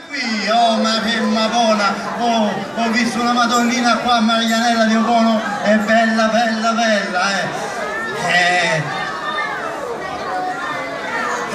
qui, oh ma che madonna, oh, ho visto una madonnina qua a Marianella di Obono, è bella bella bella,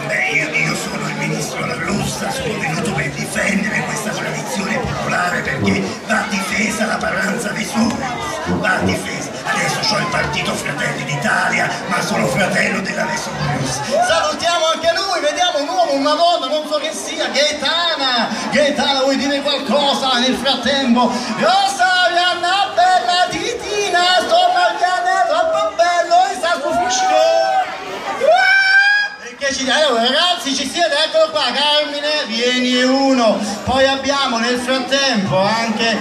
Beh, io sono il ministro La Russa, sono venuto per difendere questa tradizione popolare perché va difesa la parranza Vesuvius, va difesa. Adesso ho il partito Fratelli d'Italia, ma sono fratello della Vesuvius. Salutiamo anche lui, vediamo un uomo, una donna, non so che sia, Gaetana, vuoi dire qualcosa nel frattempo? Rosaria, bella titina, sto Marianella, troppo bello, e sta ufficio. Allora, ragazzi, ci siete, eccolo qua, Carmine, vieni e uno. Poi abbiamo nel frattempo anche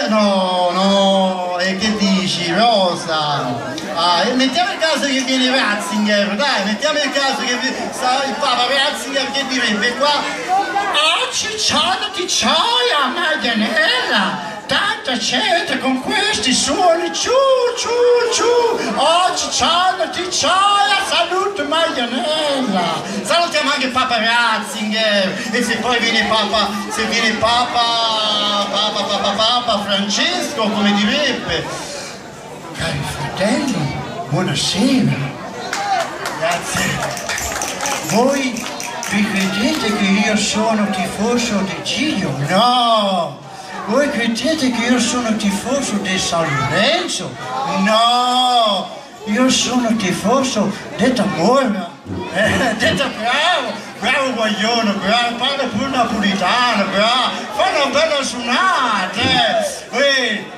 no, e che dici, Rosa? Mettiamo il caso che viene Ratzinger, dai, mettiamo il caso che il Papa Ratzinger che direbbe qua: oggi ti c'hai a Marianella, tanta gente con questi suoni, ciu ciu ciu, oggi ti c'hai a saluto Marianella. Salutiamo anche Papa Ratzinger, e se poi viene Papa Francesco, come direbbe: cari fratelli, buonasera. Grazie. Voi vi credete che io sono tifoso di Giglio? No! Voi credete che io sono tifoso di San Lorenzo? No! Io sono tifoso di Tamorra. Detto bravo guaglione, bravo, parla pure napolitano, bravo, fa una bella suonata,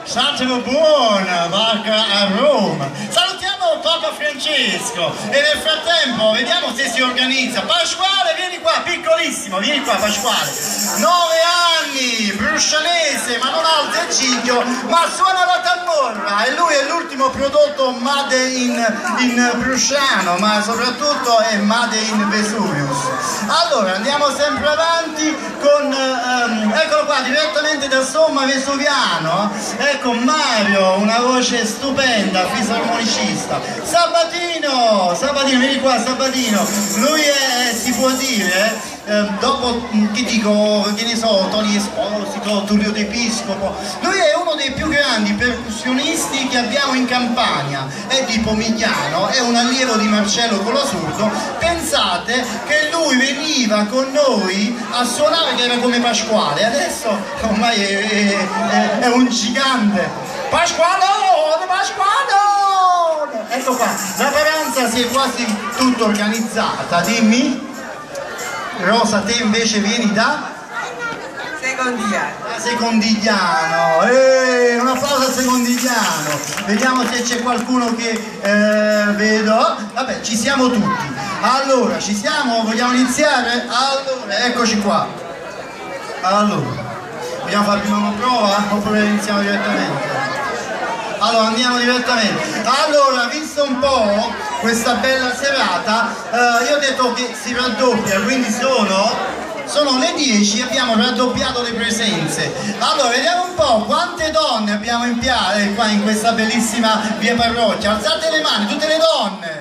statelo buona, vacca a Roma. Salutiamo Papa Francesco e nel frattempo vediamo se si organizza. Pasquale, vieni qua, piccolissimo, vieni qua Pasquale. 9 anni, bruscianese, ma non alto e ciglio, ma suona la tamborra, e lui è l'ultimo prodotto made in Brusciano, ma soprattutto è made in Vesuvius. Allora andiamo sempre avanti con eccolo qua, direttamente da Somma Vesuviano, ecco Mario, una voce stupenda, fisarmonicista. Sabatino, vieni qua Sabatino, lui è, si può dire, dopo che dico, che ne so, Tony Esposito, Tullio D'Episcopo, lui è uno dei più grandi percussionisti che abbiamo in Campania, è di Pomigliano, è un allievo di Marcello Colasurdo. Pensate che lui veniva con noi a suonare, che era come Pasquale, adesso ormai è un gigante. Pasqualone, ecco qua, la paranza si è quasi tutta organizzata, dimmi. Rosa, te invece vieni da? Secondigliano. Da Secondigliano, un applauso a Secondigliano. Vediamo se c'è qualcuno che vedo. Vabbè, ci siamo tutti. Allora, ci siamo? Vogliamo iniziare? Allora, eccoci qua. Allora, vogliamo fare prima una prova oppure iniziamo direttamente? Allora andiamo direttamente. Allora, visto un po' questa bella serata, io ho detto che si raddoppia, quindi sono le 10, abbiamo raddoppiato le presenze. Allora vediamo un po' quante donne abbiamo qua in questa bellissima via Parrocchia. Alzate le mani, tutte le donne.